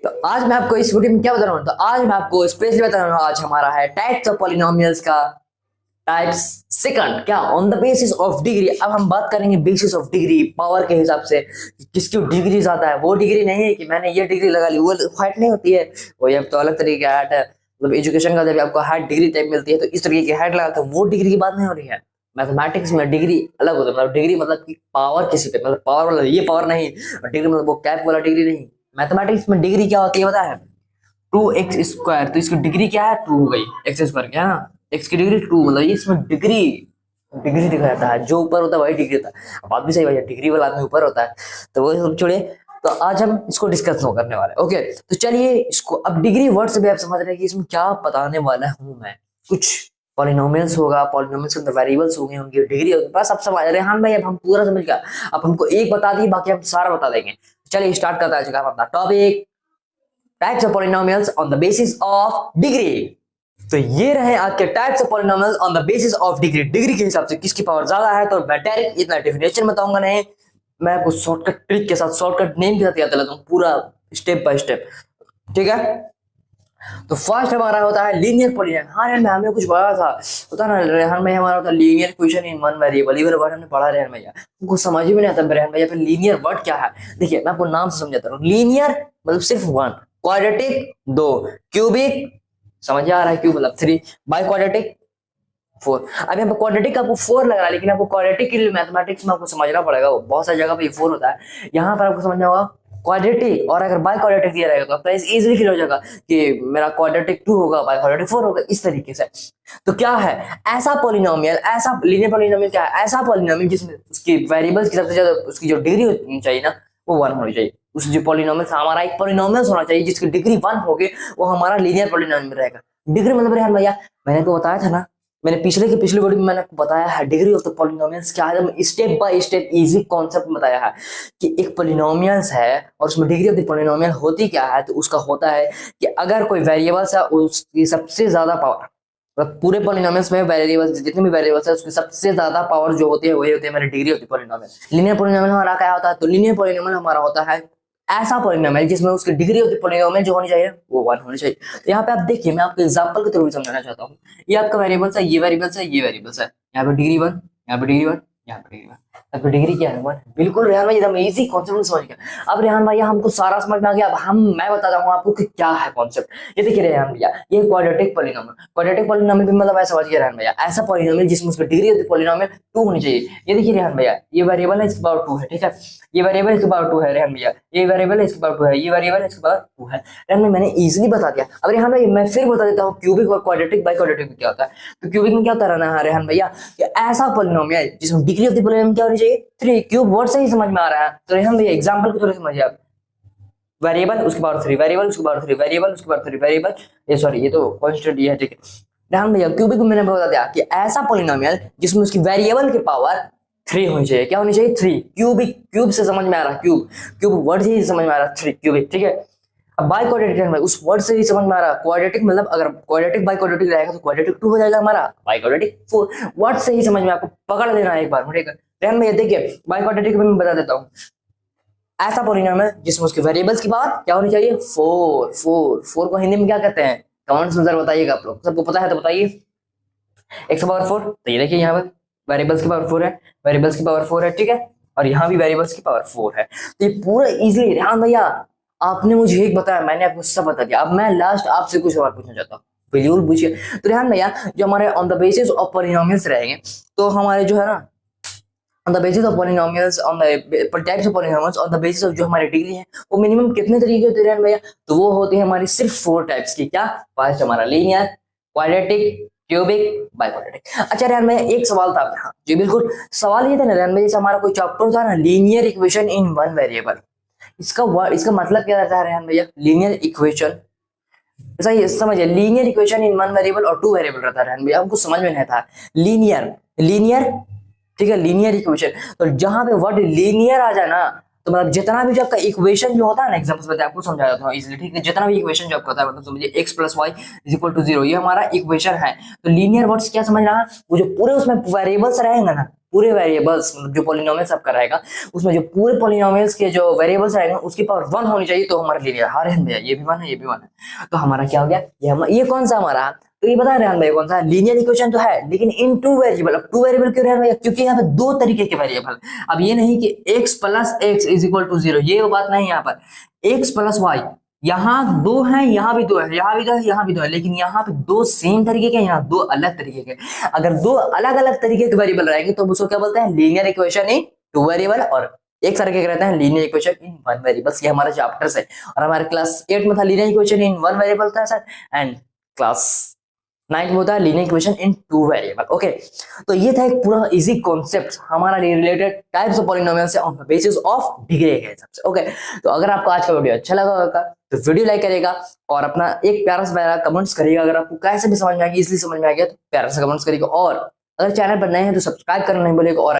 तो आज मैं आपको इस वीडियो में क्या बता रहा हूँ, तो आज मैं आपको स्पेशली बता रहा हूँ। आज हमारा है टाइप्स ऑफ पॉलिनोमियल्स का टाइप्स सेकंड, क्या on the basis of degree. अब हम बात करेंगे बेसिस ऑफ डिग्री, पावर के हिसाब से किसकी डिग्री ज्यादा है। वो डिग्री नहीं है कि मैंने ये डिग्री लगा ली, वो हाइट नहीं होती है, वो ये तो अलग तरीके की हाइट है। मतलब एजुकेशन का जब आपको हाइट डिग्री टाइप मिलती है तो इस तरीके की हाइट लगाते हैं, वो डिग्री की बात नहीं हो रही है। मैथमेटिक्स में डिग्री अलग होता है, मतलब डिग्री मतलब कि पावर किसी पे, मतलब पावर वाला ये पावर नहीं, और डिग्री मतलब वो कैप वाला डिग्री नहीं। मैथमेटिक्स में डिग्री क्या होती है पता है? 2x²। तो इसकी डिग्री क्या है? 2 हो गई। x² क्या है ना, x की डिग्री 2, मतलब इसमें डिग्री डिग्री दिखा जाता है, जो ऊपर होता है वही डिग्री होता है। बात भी सही भाई, डिग्री वाला आदमी ऊपर होता है, तो वो सब छोड़िए। तो आज हम इसको डिस्कस करने वाले हैं। ओके, तो चलिए इसको अब डिग्री वर्ड से भी आप समझ रहे हैं कि इसमें क्या बताने वाला हूँ मैं। कुछ पॉलिनोमियल्स होगा, पॉलिनोमियल्स के अंदर वेरिएबल्स होंगे, उनकी डिग्री होगी, बस अब समझ रहे हैं। हाँ भाई, अब हम पूरा समझ गया। अब हमको एक बता दिए, बाकी हम सारा बता देंगे। चलिए स्टार्ट करता है अपना topic, types of polynomials on the basis of degree. तो ये रहे आपके types of polynomials on the basis of degree. Degree के हिसाब से किसकी पावर ज्यादा है। तो मैं डायरेक्ट इतना डेफिनेशन बताऊंगा नहीं, मैं आपको शॉर्टकट ट्रिक के साथ, शॉर्टकट नेम के साथ याद दिलाता हूं, पूरा स्टेप बाय स्टेप, ठीक है। तो फर्स्ट हमारा होता है लीनियर पॉलिनोमियल। हाँ रेहान, हमने कुछ पढ़ा था, होता ना रेहान भाई, हमारा होता है linear equation in one variable. ये वाला वर्ड हमने पढ़ा रेहान भैया, हमको समझ में नहीं आता रेहान भैया फिर लीनियर वर्ड क्या है। देखिए मैं आपको नाम से समझाता हूँ। लीनियर मतलब सिर्फ वन, क्वाड्रेटिक 2, क्यूबिक समझ आ रहा है, क्यूब मतलब 3, बाई क्वाड्रेटिक 4। अब यहाँ पे क्वाड्रेटिक आपको 4 लग रहा है, लेकिन आपको क्वाड्रेटिक के लिए मैथमेटिक्स में आपको समझना पड़ेगा, वो बहुत सारी जगह पे 4 होता है। यहाँ पर आपको समझना होगा क्वाड्रेटिक, और अगर बाई क्वाड्रेटिक दिया रहेगा तो आपका इजीली क्लियर हो जाएगा कि मेरा क्वाड्रेटिक 2 होगा, बाई क्वाड्रेटिक 4 होगा, इस तरीके से। तो क्या है ऐसा पॉलिनोमियल, ऐसा लीनियर पॉलिनोमियल क्या है? ऐसा पॉलिनोमियल जिसमें उसकी वेरिएबल्स की सबसे ज्यादा उसकी जो डिग्री होनी चाहिए ना, वो 1 होनी चाहिए। उस जो पॉलिनोमियल हमारा एक पॉलिनोमियल होना चाहिए जिसकी डिग्री 1 होगी, वो हमारा लीनियर पॉलिनोमियल रहेगा। डिग्री मतलब रेहान भैया, मैंने तो बताया था ना, मैंने पिछले वीडियो में मैंने आपको बताया है डिग्री ऑफ द पॉलिनोमियल्स क्या है। Step by step easy concept बताया है कि एक पॉलिनोमियल्स है और उसमें डिग्री ऑफ द पॉलिनोमियल होती क्या है। तो उसका होता है कि अगर कोई वेरिएबल्स है उसकी सबसे ज्यादा पावर, मतलब पूरे पॉलिनोमियल्स में वेरिएबल्स जितने भी वेरिएबल्स है उसकी सबसे ज्यादा पावर जो होती है वही होती है हमारी degree of the polynomial. Linear polynomial हमारा क्या होता है? तो लीनियर पॉलिनोमियल हमारा होता है ऐसा पॉलिनोमियल जिसमें उसकी डिग्री ऑफ द पॉलिनोमियल जो होनी चाहिए वो 1 होनी चाहिए। तो यहाँ पे आप देखिए, मैं आपको एग्जांपल के थ्रू भी समझाना चाहता हूँ। ये आपका वेरिएबल्स है, ये वेरिएबल्स है, ये वेरिएबल्स है। यहाँ पे डिग्री 1, यहाँ पे डिग्री 1, यहाँ पे डिग्री 1। अब डिग्री क्या है? 1। बिल्कुल रेहान भाई, एकदम इजी कॉन्सेप्ट समझ गया। अब रेहान भैया हमको सारा समझ में आ गया। अब मैं बताता हूँ आपको कि क्या है कॉन्सेप्ट। ये देखिए रेहान भैया, ये क्वाड्रेटिक पॉलिनोमियल, क्वाड्रेटिक पॉलिनोमियल भी मतलब ऐसा समझ गया रेहान भैया, ऐसा पॉलिनोमियल जिसमें उसकी डिग्री ऑफ द पॉलिनोमियल 2 होनी चाहिए। ये देखिए रेहान भैया, ये वेरिएबल है, इसकी पावर 2 है, ठीक है। ये वेरिएबल इसकी पावर 2 है रेहान भैया, ये वेरिएबल है इसकी पावर 2 है, ये वेरिएबल है इसकी पावर 2 है। रेहान भाई मैंने इजीली बता दिया। अब रेहान भाई मैं फिर बता देता हूँ क्यूबिक और क्वाड्रेटिक बाई क्वाड्रेटिक में क्या होता है। तो क्यूबिक में क्या होता है रेहान भैया, कि ऐसा पॉलिनोमियल जिसमें डिग्री ऑफ द पॉलिनोमियल क्या होनी चाहिए? 3। क्यूब वर्ड से ही समझ में आ रहा है। तो रेहान भैया एग्जांपल को थोड़ा समझिए आप। वेरिएबल उसके पावर 3, वेरिएबल उसके पावर 3, वेरिएबल उसके पावर 3, वेरिएबल, ये सॉरी ये तो कांस्टेंट ये है, ठीक है। रेहान भैया क्यूबिक में मैंने बता दिया कि ऐसा पॉलिनोमियल जिसमें उसकी वेरिएबल की पावर 3 होनी चाहिए। क्या होनी चाहिए? 3। क्यूबिक, क्यूब से समझ में आ रहा है, क्यूब क्यूब वर्ड से ही समझ में आ रहा है 3 क्यूबिक, ठीक है। अब बाई क्वाड्रेटिक में उस वर्ड से ही समझ में आ रहा है। क्वाड्रेटिक मतलब अगर क्वाड्रेटिक बाई क्वाड्रेटिक रहेगा तो क्वाड्रेटिक 2 हो जाएगा हमारा, बाई क्वाड्रेटिक 4। वर्ड से ही समझ में आपको पकड़ लेना है एक बार, ठीक है। रेहान भैया देखिए बाई क्वाड्रेटिक में मैं बता देता हूँ, ऐसा पॉलिनोमियल जिसमें उसके वेरिएबल्स की पावर क्या होनी चाहिए? 4। 4 को हिंदी में क्या कहते हैं? कमेंट्स में जरा बताइएगा आप लोग, सबको पता है तो बताइए। x की पावर 4, तो ये देखिए यहाँ पर वेरिएबल्स की पावर 4 है, वेरिएबल्स की पावर 4 है, ठीक है। और यहाँ भी वेरिएबल्स की पावर 4 है। तो ये पूरा इजीली रेहान भैया आपने मुझे एक बताया, मैंने आपको सब बता दिया। अब मैं लास्ट आपसे कुछ सवाल पूछना चाहता हूँ, बिल्कुल पूछिए। तो रेहान भैया जो हमारे on the basis of polynomials रहेंगे, तो हमारे जो है ना on the basis of polynomials, on the types of polynomials on the basis of जो हमारी डिग्री है, वो मिनिमम कितने तरीके होते हैं भैया? तो वो होती है हमारी सिर्फ 4 टाइप्स की। क्या? फर्स्ट हमारा linear, quadratic, cubic, by quadratic. अच्छा रेहान भैया एक सवाल था आपका, जी बिल्कुल सवाल ये था ना रेहान भैया, जैसे हमारा कोई चैप्टर था ना linear equation in one variable, इसका मतलब क्या रहता है रेहान भैया? लीनियर इक्वेशन, सही समझिए, linear equation in one variable और 2 वेरिएबल रहता है रेहान भैया, हमको समझ में नहीं था। लीनियर ठीक है, लीनियर इक्वेशन। तो जहां पे वर्ड लीनियर आ जाए ना, तो मतलब जितना भी जो आपका इक्वेशन जो होता है ना, एग्जांपल्स बताया आपको समझा देता हूं इजीली, ठीक है। जितना भी इक्वेशन जो आपका होता है, मतलब समझिए x + y = 0, ये हमारा इक्वेशन है। तो लीनियर वर्ड्स क्या समझना है? वो जो पूरे उसमें वेरिएबल्स रहेंगे ना, पूरे वेरिएबल्स मतलब जो पॉलिनोमियल्स आपका रहेगा उसमें जो पूरे पॉलिनोमियल्स के जो वेरिएबल्स रहेंगे उसकी पावर 1 होनी चाहिए तो हमारा लीनियर। हाँ रेहान भैया ये भी 1 है ये भी 1 है, तो हमारा क्या हो गया, ये कौन सा हमारा, तो ये बता रेहान भाई कौन सा लीनियर इक्वेशन तो है लेकिन इन टू वेरिएबल। अब टू वेरिएबल क्यों रेहान भैया, क्योंकि यहाँ पे दो तरीके के वेरिएबल। अब ये नहीं कि x plus X is equal to 0, ये बात नहीं। यहाँ पर x प्लस वाई, यहाँ दो है, यहाँ भी दो है, यहाँ भी दो है, यहाँ भी दो है, लेकिन यहाँ पे दो सेम तरीके के, यहाँ दो अलग तरीके के। अगर दो अलग अलग तरीके के वेरिएबल रहेंगे तो उसको क्या बोलते हैं, linear equation in two variable, और एक तरह के रहते हैं linear equation in one variable. ये हमारा चैप्टर्स है, और हमारे क्लास 8 में था linear equation in one variable था सर, एंड क्लास 9 में होता है linear equation in two variable. Okay, तो ये था एक पूरा इजी कॉन्सेप्ट हमारा रिलेटेड टाइप्स ऑफ पॉलिनोमियल से on the basis of degree के हिसाब से। ओके, तो अगर आपको आज का वीडियो अच्छा लगा होगा तो वीडियो लाइक करेगा और अपना एक प्यारा सा प्यारा कमेंट्स करिएगा। अगर आपको कैसे भी समझ में आ गया, इजली समझ में आ गया तो प्यारा सा कमेंट्स करिएगा, और अगर चैनल पर नए हैं तो सब्सक्राइब करना नहीं भूलिएगा। और